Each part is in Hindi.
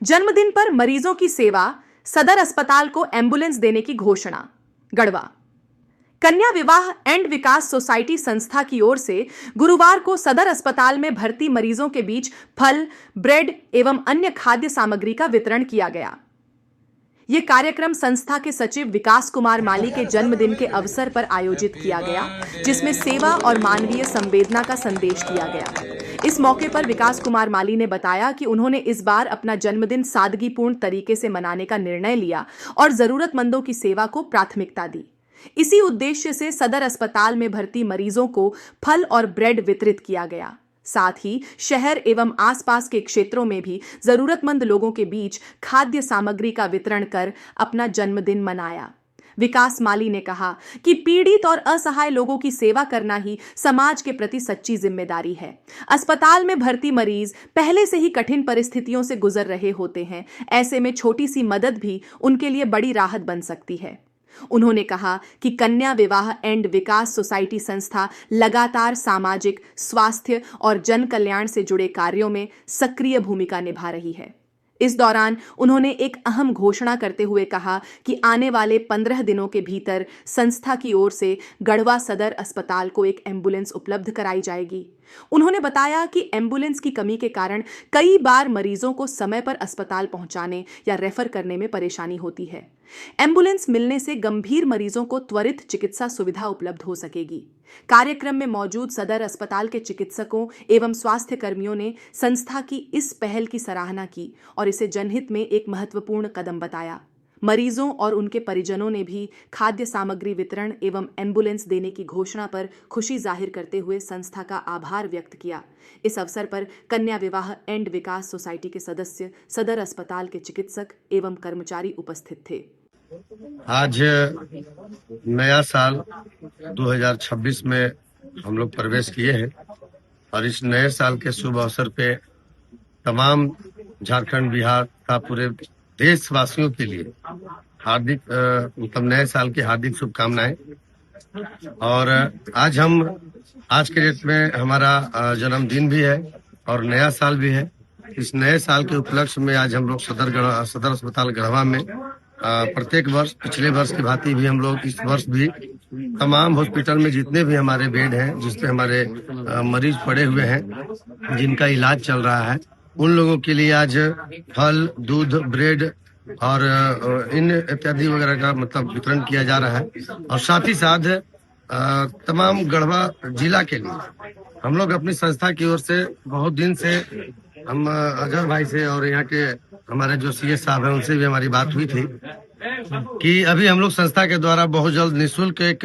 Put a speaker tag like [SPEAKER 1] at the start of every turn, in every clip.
[SPEAKER 1] जन्मदिन पर मरीजों की सेवा, सदर अस्पताल को एम्बुलेंस देने की घोषणा। गढ़वा कन्या विवाह एंड विकास सोसाइटी संस्था की ओर से गुरुवार को सदर अस्पताल में भर्ती मरीजों के बीच फल, ब्रेड एवं अन्य खाद्य सामग्री का वितरण किया गया। यह कार्यक्रम संस्था के सचिव विकास कुमार माली के जन्मदिन के अवसर पर आयोजित किया गया, जिसमें सेवा और मानवीय संवेदना का संदेश दिया गया। इस मौके पर विकास कुमार माली ने बताया कि उन्होंने इस बार अपना जन्मदिन सादगीपूर्ण तरीके से मनाने का निर्णय लिया और जरूरतमंदों की सेवा को प्राथमिकता दी। इसी उद्देश्य से सदर अस्पताल में भर्ती मरीजों को फल और ब्रेड वितरित किया गया। साथ ही शहर एवं आसपास के क्षेत्रों में भी जरूरतमंद लोगों के बीच खाद्य सामग्री का वितरण कर अपना जन्मदिन मनाया। विकास माली ने कहा कि पीड़ित और असहाय लोगों की सेवा करना ही समाज के प्रति सच्ची जिम्मेदारी है। अस्पताल में भर्ती मरीज पहले से ही कठिन परिस्थितियों से गुजर रहे होते हैं, ऐसे में छोटी सी मदद भी उनके लिए बड़ी राहत बन सकती है। उन्होंने कहा कि कन्या विवाह एंड विकास सोसाइटी संस्था लगातार सामाजिक, स्वास्थ्य और जन कल्याण से जुड़े कार्यों में सक्रिय भूमिका निभा रही है। इस दौरान उन्होंने एक अहम घोषणा करते हुए कहा कि आने वाले 15 दिनों के भीतर संस्था की ओर से गढ़वा सदर अस्पताल को एक एम्बुलेंस उपलब्ध कराई जाएगी। उन्होंने बताया कि एम्बुलेंस की कमी के कारण कई बार मरीजों को समय पर अस्पताल पहुंचाने या रेफर करने में परेशानी होती है। एम्बुलेंस मिलने से गंभीर मरीजों को त्वरित चिकित्सा सुविधा उपलब्ध हो सकेगी। कार्यक्रम में मौजूद सदर अस्पताल के चिकित्सकों एवं स्वास्थ्य कर्मियों ने संस्था की इस पहल की सराहना की और इसे जनहित में एक महत्वपूर्ण कदम बताया। मरीजों और उनके परिजनों ने भी खाद्य सामग्री वितरण एवं एम्बुलेंस देने की घोषणा पर खुशी जाहिर करते हुए संस्था का आभार व्यक्त किया। इस अवसर पर कन्या विवाह एंड विकास सोसाइटी के सदस्य, सदर अस्पताल के चिकित्सक एवं कर्मचारी उपस्थित थे।
[SPEAKER 2] आज नया साल 2026 में हम लोग प्रवेश किए हैं और इस नए साल के शुभ अवसर पे तमाम झारखंड, बिहार तथा पूरे देशवासियों के लिए हार्दिक मतलब नए साल की हार्दिक शुभकामनाएं। और आज के डेट में हमारा जन्मदिन भी है और नया साल भी है। इस नए साल के उपलक्ष्य में आज हम लोग सदर अस्पताल गढ़वा में प्रत्येक वर्ष, पिछले वर्ष की भांति भी हम लोग इस वर्ष भी तमाम हॉस्पिटल में जितने भी हमारे बेड हैं, जिसपे हमारे मरीज पड़े हुए हैं, जिनका इलाज चल रहा है, उन लोगों के लिए आज फल, दूध, ब्रेड और इन इत्यादि वगैरह का मतलब वितरण किया जा रहा है। और साथ ही साथ तमाम गढ़वा जिला के लिए हम लोग अपनी संस्था की ओर से बहुत दिन से हम अजहर भाई से और यहाँ के हमारे जो सीएस साहब हैं उनसे भी हमारी बात हुई थी कि अभी हम लोग संस्था के द्वारा बहुत जल्द निःशुल्क एक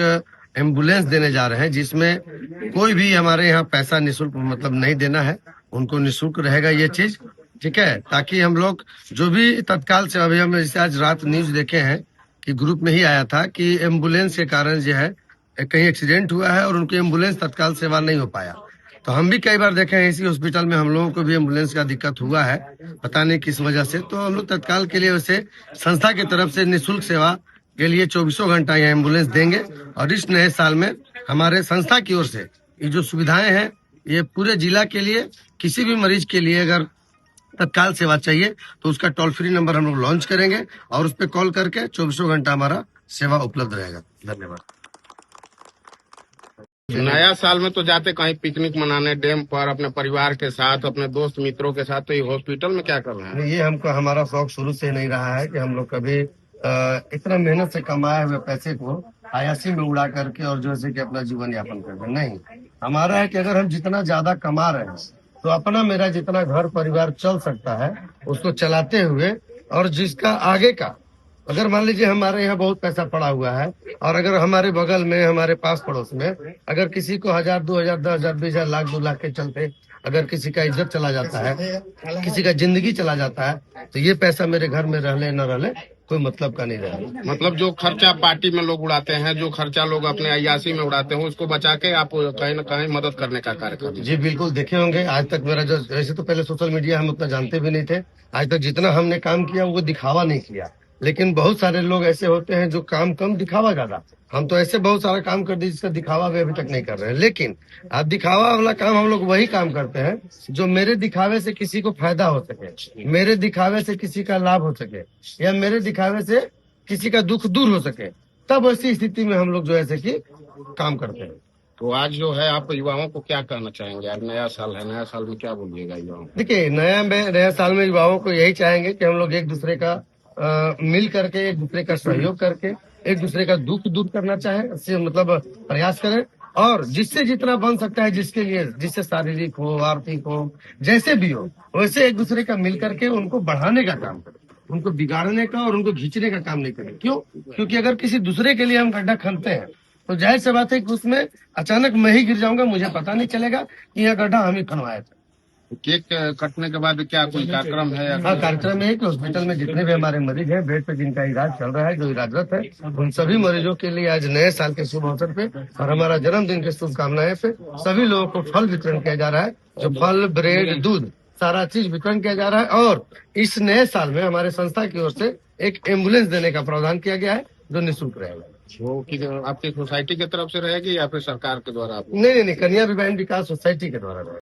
[SPEAKER 2] एम्बुलेंस देने जा रहे हैं, जिसमें कोई भी हमारे यहाँ पैसा निःशुल्क मतलब नहीं देना है, उनको निःशुल्क रहेगा ये चीज, ठीक है। ताकि हम लोग जो भी तत्काल से अभी हम जैसे आज रात न्यूज देखे हैं कि ग्रुप में ही आया था कि एम्बुलेंस के कारण जो है कहीं एक्सीडेंट हुआ है और उनकी एम्बुलेंस तत्काल सेवा नहीं हो पाया। तो हम भी कई बार देखे हैं इसी हॉस्पिटल में हम लोगों को भी एम्बुलेंस का दिक्कत हुआ है, पता नहीं किस वजह से। तो हम लोग तत्काल के लिए वैसे संस्था की तरफ से निःशुल्क सेवा के लिए 24 घंटा यह एम्बुलेंस देंगे। और इस नए साल में हमारे संस्था की ओर से ये जो सुविधाएं हैं ये पूरे जिला के लिए, किसी भी मरीज के लिए अगर तत्काल सेवा चाहिए तो उसका टोल फ्री नंबर हम लोग लॉन्च करेंगे और उस पर कॉल करके 24 घंटा हमारा सेवा उपलब्ध रहेगा। धन्यवाद।
[SPEAKER 3] नया साल में तो जाते कहीं पिकनिक मनाने डैम पर अपने परिवार के साथ, अपने दोस्त मित्रों के साथ, तो ये हॉस्पिटल में क्या कर रहे हैं?
[SPEAKER 2] ये हमको हमारा शौक शुरू से नहीं रहा है कि हम लोग कभी इतना मेहनत से कमाए हुए पैसे को अयासी में उड़ा करके और जैसे कि अपना जीवन यापन कर रहे। नहीं, हमारा है कि अगर हम जितना ज्यादा कमा रहे हैं तो अपना मेरा जितना घर परिवार चल सकता है उसको चलाते हुए, और जिसका आगे का अगर मान लीजिए हमारे यहाँ बहुत पैसा पड़ा हुआ है और अगर हमारे बगल में, हमारे पास पड़ोस में अगर किसी को 1000, 2000, 10,000, 20,000, लाख, 2 लाख के चलते अगर किसी का इज्जत चला जाता है, किसी का जिंदगी चला जाता है, तो ये पैसा मेरे घर में रहले न रहले कोई मतलब का नहीं रहा।
[SPEAKER 3] मतलब जो खर्चा पार्टी में लोग उड़ाते हैं, जो खर्चा लोग अपने अय्यासी में उड़ाते हैं, उसको बचा के आप कहीं न कहीं मदद करने का कार्य करते हैं।
[SPEAKER 2] जी बिल्कुल, देखे होंगे आज तक मेरा जो, ऐसे तो पहले सोशल मीडिया हम उतना जानते भी नहीं थे, आज तक जितना हमने काम किया वो दिखावा नहीं किया, लेकिन बहुत सारे लोग ऐसे होते हैं जो काम कम दिखावा ज्यादा। हम तो ऐसे बहुत सारा काम कर दिए जिसका दिखावा भी अभी तक नहीं कर रहे हैं, लेकिन अब दिखावा वाला काम हम लोग वही काम करते हैं जो मेरे दिखावे से किसी को फायदा हो सके, मेरे दिखावे से किसी का लाभ हो सके, या मेरे दिखावे से किसी का दुख दूर हो सके। तब ऐसी स्थिति में हम लोग जो ऐसे कि काम करते हैं।
[SPEAKER 3] तो आज जो है आप युवाओं को क्या कहना चाहेंगे? आज नया साल है, नया साल में क्या बोलिएगा युवाओं को?
[SPEAKER 2] देखिए, नया साल में युवाओं को यही चाहेंगे कि हम लोग एक दूसरे का मिल करके, एक दूसरे का सहयोग करके, एक दूसरे का दुख दूर करना चाहे, इससे मतलब प्रयास करें, और जिससे जितना बन सकता है, जिसके लिए, जिससे शारीरिक हो, आर्थिक हो, जैसे भी हो, वैसे एक दूसरे का मिल करके उनको बढ़ाने का काम करें, उनको बिगाड़ने का और उनको खींचने का काम नहीं करें। क्यों? क्योंकि अगर किसी दूसरे के लिए हम गड्ढा खनते हैं तो जाहिर सी बात है कि उसमें अचानक मैं ही गिर जाऊंगा, मुझे पता नहीं चलेगा कि यह गड्ढा हम ही खनवाए थे।
[SPEAKER 3] केक कटने के बाद क्या कोई कार्यक्रम है?
[SPEAKER 2] हाँ, कार्यक्रम है कि हॉस्पिटल में जितने भी हमारे मरीज हैं, बेड पे जिनका इलाज चल रहा है, जो इलाजरत है, उन सभी मरीजों के लिए आज नए साल के शुभ अवसर पे और हमारा जन्मदिन के शुभकामनाएं पे सभी लोगों को फल वितरण किया जा रहा है। जो फल, ब्रेड, दूध, सारा चीज वितरण किया जा रहा है। और इस नए साल में हमारे संस्था की ओर से एक एम्बुलेंस देने का प्रावधान किया गया है जो निःशुल्क रहेगा।
[SPEAKER 3] वो कि आपकी सोसाइटी की तरफ से रहेगी या फिर सरकार के द्वारा?
[SPEAKER 2] नहीं, कन्या विवाह विकास सोसाइटी के द्वारा रहेगा।